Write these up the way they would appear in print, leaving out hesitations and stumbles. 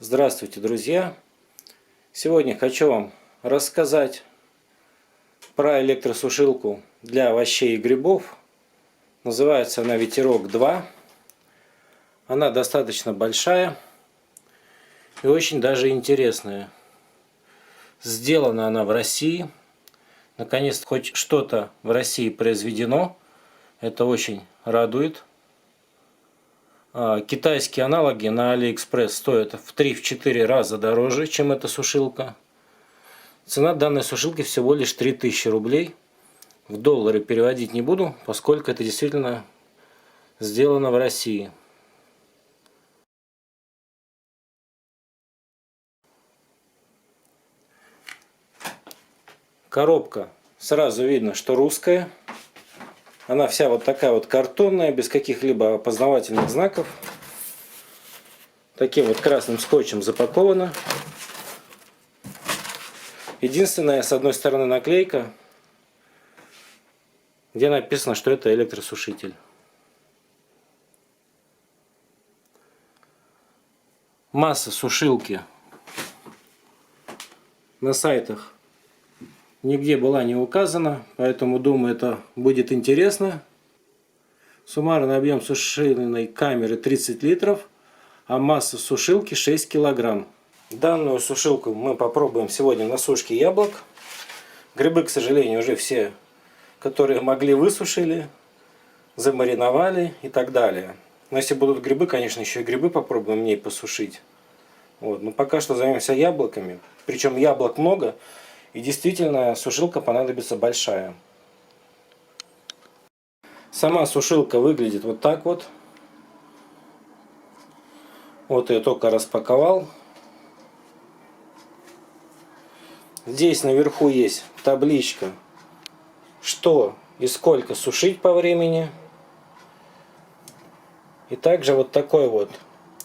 Здравствуйте, друзья! Сегодня хочу вам рассказать про электросушилку для овощей и грибов. Называется она Ветерок 2. Она достаточно большая и очень даже интересная. Сделана она в России. Наконец-то хоть что-то в России произведено. Это очень радует. Китайские аналоги на Алиэкспресс стоят в 3-4 раза дороже, чем эта сушилка. Цена данной сушилки всего лишь 3000 рублей. В доллары переводить не буду, поскольку это действительно сделано в России. Коробка сразу видно, что русская. Она вся вот такая вот картонная, без каких-либо опознавательных знаков. Таким вот красным скотчем запакована. Единственная, с одной стороны, наклейка, где написано, что это электросушитель. Масса сушилки на сайтах нигде была не указана, поэтому думаю, это будет интересно. Суммарный объем сушильной камеры 30 литров, а масса сушилки 6 килограмм. Данную сушилку мы попробуем сегодня на сушке яблок. Грибы, к сожалению, уже все, которые могли, высушили, замариновали и так далее. Но если будут грибы, конечно, еще и грибы попробуем в ней посушить. Вот. Но пока что займемся яблоками. Причем яблок много. И действительно сушилка понадобится большая. Сама сушилка выглядит вот так вот. Вот ее только распаковал. Здесь наверху есть табличка, что и сколько сушить по времени. И также вот такой вот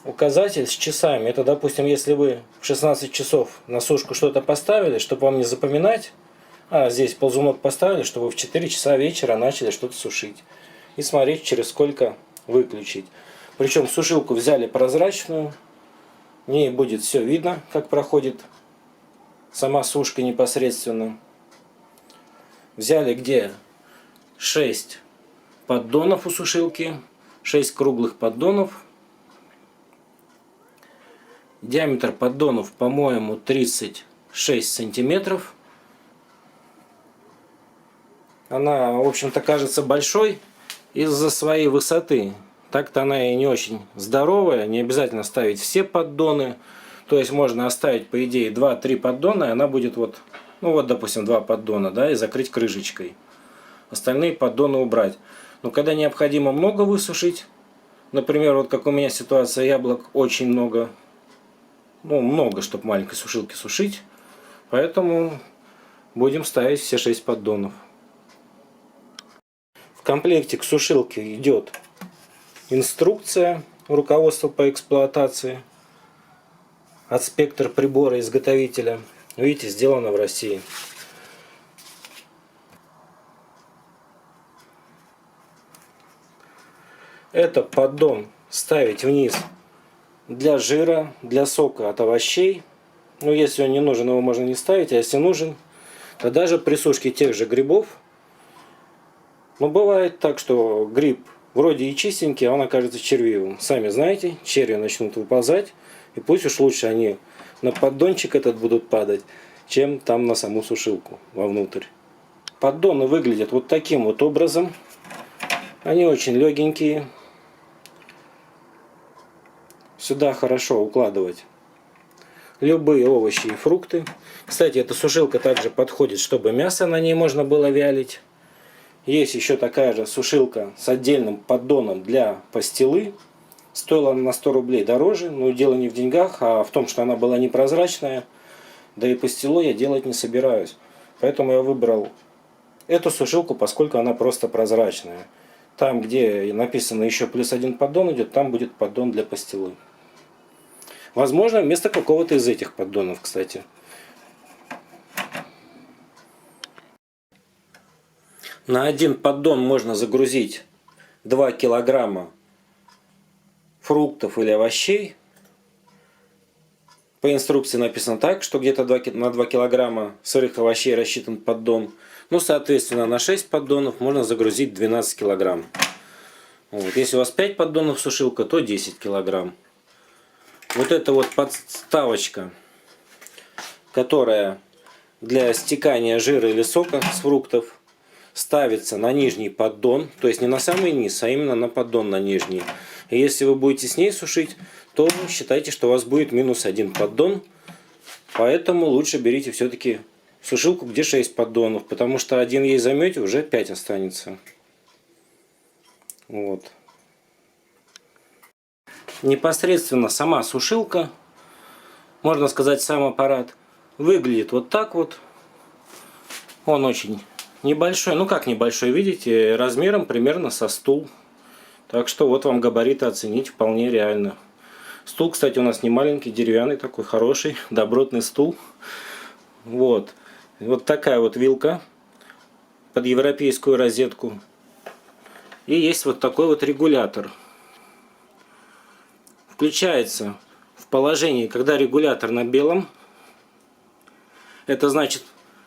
указатель с часами. Это, допустим, если вы в 16 часов на сушку что-то поставили, чтобы вам не запоминать, а здесь ползунок поставили, чтобы вы в 4 часа вечера начали что-то сушить. И смотреть, через сколько выключить. Причем сушилку взяли прозрачную. В ней будет все видно, как проходит сама сушка непосредственно. Взяли где 6 поддонов у сушилки. 6 круглых поддонов. Диаметр поддонов, по-моему, 36 сантиметров. Она, в общем-то, кажется большой из-за своей высоты. Так-то она и не очень здоровая. Не обязательно ставить все поддоны. То есть можно оставить, по идее, 2-3 поддона, и она будет вот, ну вот, допустим, 2 поддона, да, и закрыть крышечкой. Остальные поддоны убрать. Но когда необходимо много высушить, например, вот как у меня ситуация, яблок очень много, ну, много, чтобы маленькой сушилке сушить, поэтому будем ставить все 6 поддонов. В комплекте к сушилке идет инструкция, руководство по эксплуатации от Спектр прибора изготовителя. Видите, сделано в России. Это поддон ставить вниз для жира, для сока от овощей. Но если он не нужен, его можно не ставить, а если нужен, то даже при сушке тех же грибов. Но бывает так, что гриб вроде и чистенький, а он окажется червивым. Сами знаете, черви начнут выползать, и пусть уж лучше они на поддончик этот будут падать, чем там на саму сушилку вовнутрь. Поддоны выглядят вот таким вот образом. Они очень легенькие. Сюда хорошо укладывать любые овощи и фрукты. Кстати, эта сушилка также подходит, чтобы мясо на ней можно было вялить. Есть еще такая же сушилка с отдельным поддоном для пастилы. Стоила она на 100 рублей дороже, но дело не в деньгах, а в том, что она была непрозрачная. Да и пастилу я делать не собираюсь. Поэтому я выбрал эту сушилку, поскольку она просто прозрачная. Там, где написано еще плюс 1 поддон идет, там будет поддон для пастилы. Возможно, вместо какого-то из этих поддонов, кстати. На один поддон можно загрузить 2 килограмма фруктов или овощей. По инструкции написано так, что где-то на 2 килограмма сырых овощей рассчитан поддон. Ну, соответственно, на 6 поддонов можно загрузить 12 килограмм. Вот. Если у вас 5 поддонов сушилка, то 10 килограмм. Вот это вот подставочка, которая для стекания жира или сока с фруктов, ставится на нижний поддон, то есть не на самый низ, а именно на поддон на нижний. И если вы будете с ней сушить, то считайте, что у вас будет минус 1 поддон. Поэтому лучше берите все-таки сушилку, где 6 поддонов, потому что один ей займете, уже 5 останется. Вот. Непосредственно сама сушилка, можно сказать, сам аппарат, выглядит вот так вот. Он очень небольшой, ну как небольшой, видите, размером примерно со стул. Так что вот вам габариты оценить вполне реально. Стул, кстати, у нас не маленький, деревянный, такой хороший, добротный стул. Вот. Вот такая вот вилка под европейскую розетку. И есть вот такой вот регулятор. Включается в положении, когда регулятор на белом. Это значит,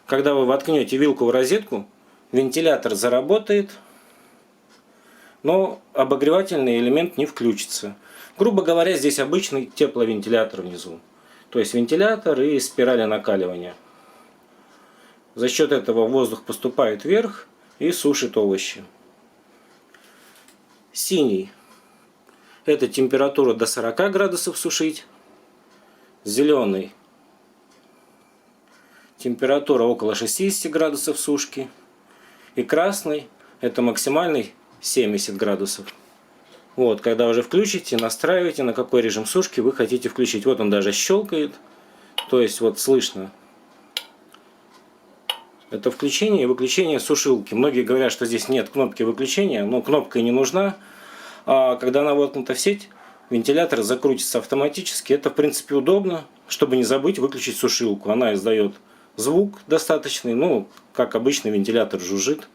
когда вы воткнете вилку в розетку, вентилятор заработает, но обогревательный элемент не включится. Грубо говоря, здесь обычный тепловентилятор внизу. То есть вентилятор и спирали накаливания. За счет этого воздух поступает вверх и сушит овощи. Синий — это температура до 40 градусов сушить. Зеленый — температура около 60 градусов сушки. И красный — это максимальный 70 градусов. Вот, когда уже включите, настраиваете, на какой режим сушки вы хотите включить. Вот он даже щелкает. То есть вот слышно. Это включение и выключение сушилки. Многие говорят, что здесь нет кнопки выключения, но кнопка и не нужна. А когда она воткнута в сеть, вентилятор закрутится автоматически. Это в принципе удобно, чтобы не забыть выключить сушилку. Она издает звук достаточный, ну, как обычный вентилятор жужжит.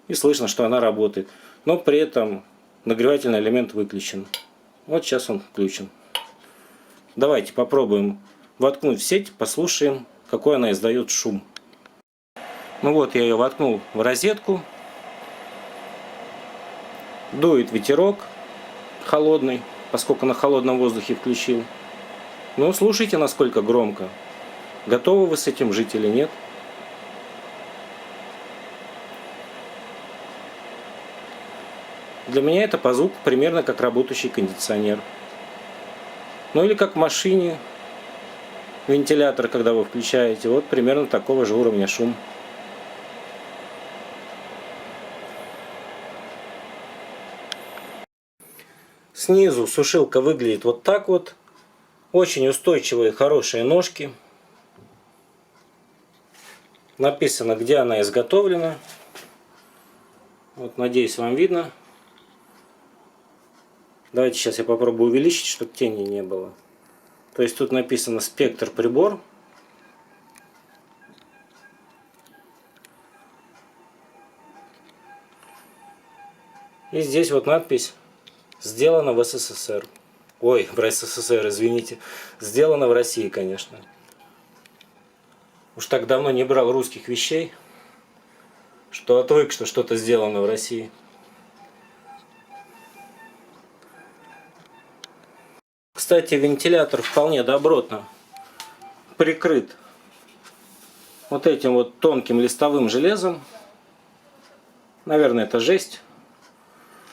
И слышно, что она работает. Но при этом нагревательный элемент выключен. Вот сейчас он включен. Давайте попробуем воткнуть в сеть, послушаем, какой она издает шум. Ну вот, я ее воткнул в розетку. Дует ветерок холодный, поскольку на холодном воздухе включил. Ну, слушайте, насколько громко. Готовы вы с этим жить или нет? Для меня это по звуку примерно как работающий кондиционер. Ну или как в машине вентилятор, когда вы включаете. Вот примерно такого же уровня шум. Снизу сушилка выглядит вот так вот. Очень устойчивые, хорошие ножки. Написано, где она изготовлена. Вот, надеюсь, вам видно. Давайте сейчас я попробую увеличить, чтобы тени не было. То есть тут написано «Спектр прибор». И здесь вот надпись «Сделано в СССР». Ой, в СССР, извините. Сделано в России, конечно. Уж так давно не брал русских вещей, что отвык, что что-то сделано в России. Кстати, вентилятор вполне добротно прикрыт вот этим вот тонким листовым железом. Наверное, это жесть.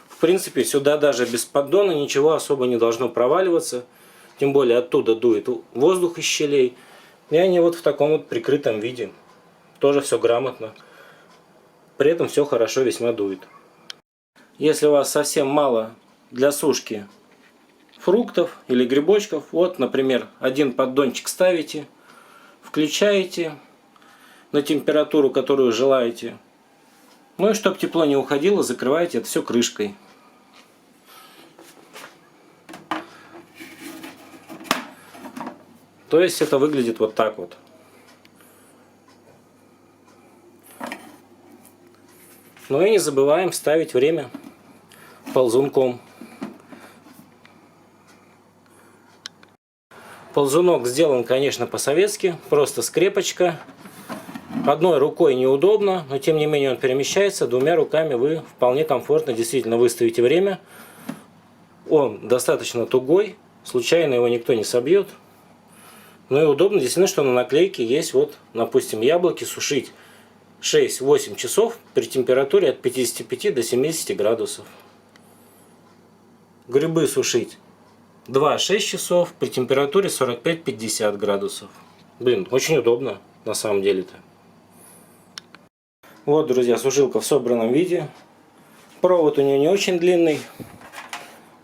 В принципе, сюда даже без поддона ничего особо не должно проваливаться. Тем более оттуда дует воздух из щелей. И они вот в таком вот прикрытом виде. Тоже все грамотно. При этом все хорошо весьма дует. Если у вас совсем мало для сушки фруктов или грибочков, вот, например, один поддончик ставите, включаете на температуру, которую желаете. Ну и чтобы тепло не уходило, закрываете это все крышкой. То есть это выглядит вот так вот. Ну и не забываем ставить время ползунком. Ползунок сделан, конечно, по-советски, просто скрепочка. Одной рукой неудобно, но тем не менее он перемещается. Двумя руками вы вполне комфортно действительно выставите время. Он достаточно тугой, случайно его никто не собьет. Ну и удобно действительно, что на наклейке есть, вот, допустим, яблоки сушить 6-8 часов при температуре от 55 до 70 градусов. Грибы сушить 2-6 часов при температуре 45-50 градусов. Блин, очень удобно на самом деле-то. Вот, друзья, сушилка в собранном виде. Провод у нее не очень длинный,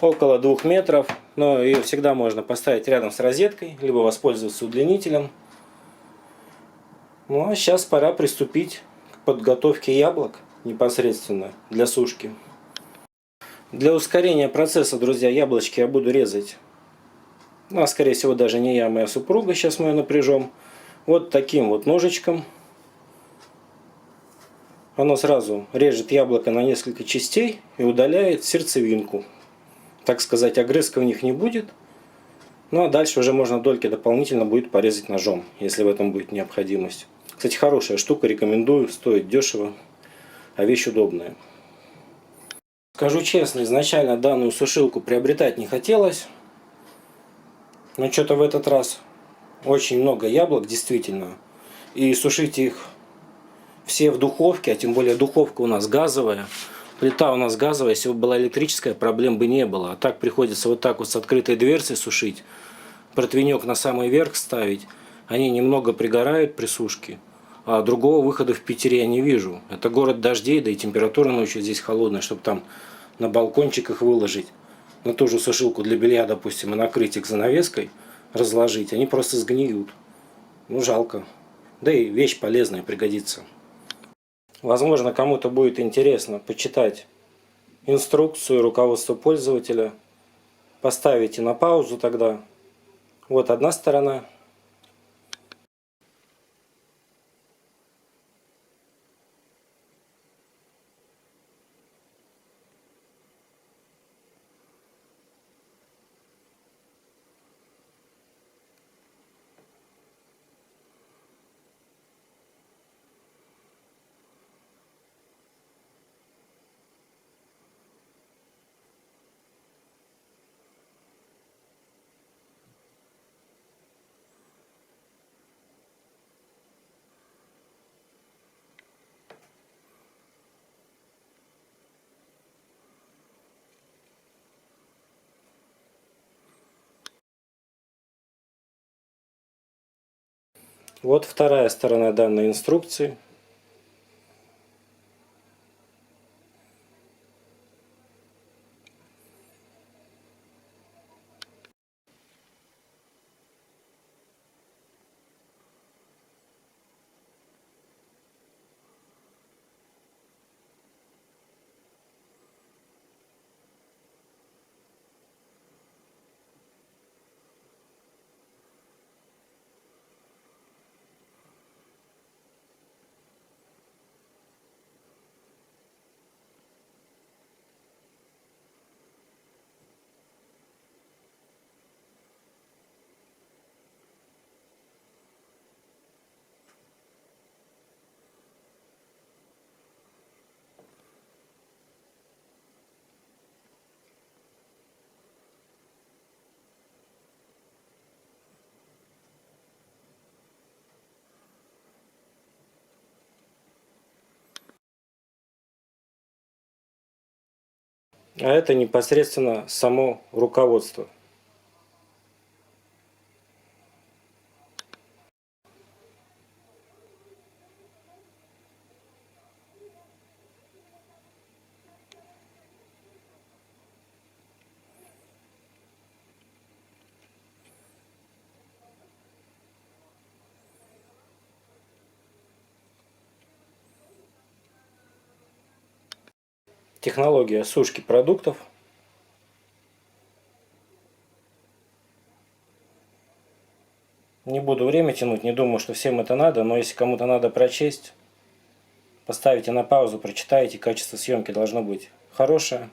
около 2 метров, но ее всегда можно поставить рядом с розеткой, либо воспользоваться удлинителем. Ну а сейчас пора приступить к подготовке яблок непосредственно для сушки. Для ускорения процесса, друзья, яблочки я буду резать, ну, а скорее всего даже не я, а моя супруга, сейчас мы ее напряжем, вот таким вот ножичком. Оно сразу режет яблоко на несколько частей и удаляет сердцевинку. Так сказать, огрызка в них не будет. Ну а дальше уже можно дольки дополнительно будет порезать ножом, если в этом будет необходимость. Кстати, хорошая штука, рекомендую, стоит дешево, а вещь удобная. Скажу честно, изначально данную сушилку приобретать не хотелось. Но что-то в этот раз очень много яблок, действительно. И сушить их все в духовке, а тем более духовка у нас газовая. Плита у нас газовая, если бы была электрическая, проблем бы не было. А так приходится вот так вот с открытой дверцей сушить. Противенек на самый верх ставить. Они немного пригорают при сушке. А другого выхода в Питере я не вижу. Это город дождей, да и температура ночью здесь холодная, чтобы там на балкончиках выложить. На ту же сушилку для белья, допустим, и накрыть их занавеской, разложить. Они просто сгниют. Ну, жалко. Да и вещь полезная, пригодится. Возможно, кому-то будет интересно почитать инструкцию, руководство пользователя. Поставите на паузу тогда. Вот одна сторона. Вот вторая сторона данной инструкции. А это непосредственно само руководство. Технология сушки продуктов. Не буду время тянуть, не думаю, что всем это надо, но если кому-то надо прочесть, поставите на паузу, прочитайте, качество съемки должно быть хорошее.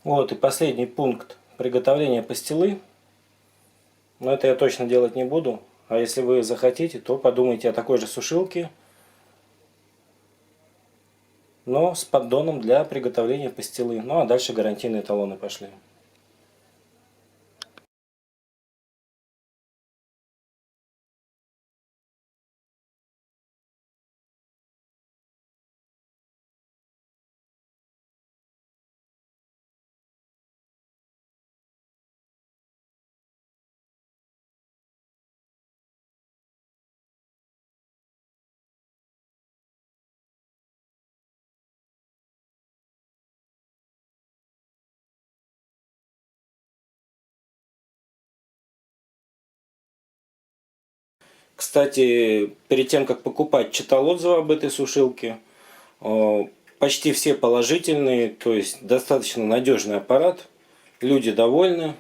Вот и последний пункт приготовления пастилы. Но это я точно делать не буду. А если вы захотите, то подумайте о такой же сушилке, но с поддоном для приготовления пастилы. Ну а дальше гарантийные талоны пошли. Кстати, перед тем, как покупать, читал отзывы об этой сушилке. Почти все положительные, то есть достаточно надежный аппарат. Люди довольны.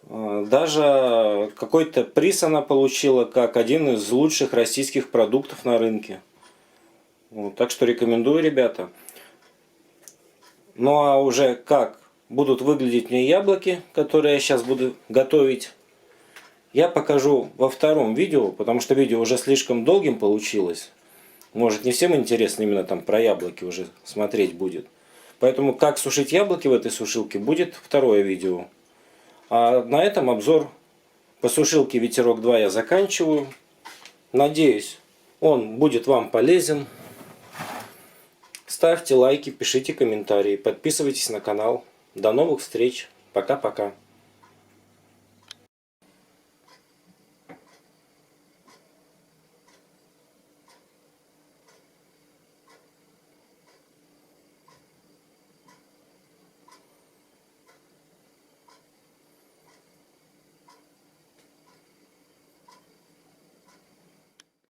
Даже какой-то приз она получила как один из лучших российских продуктов на рынке. Вот, так что рекомендую, ребята. Ну а уже как будут выглядеть мне яблоки, которые я сейчас буду готовить, я покажу во втором видео, потому что видео уже слишком долгим получилось. Может, не всем интересно именно там про яблоки уже смотреть будет. Поэтому как сушить яблоки в этой сушилке будет второе видео. А на этом обзор по сушилке Ветерок 2 я заканчиваю. Надеюсь, он будет вам полезен. Ставьте лайки, пишите комментарии, подписывайтесь на канал. До новых встреч. Пока-пока.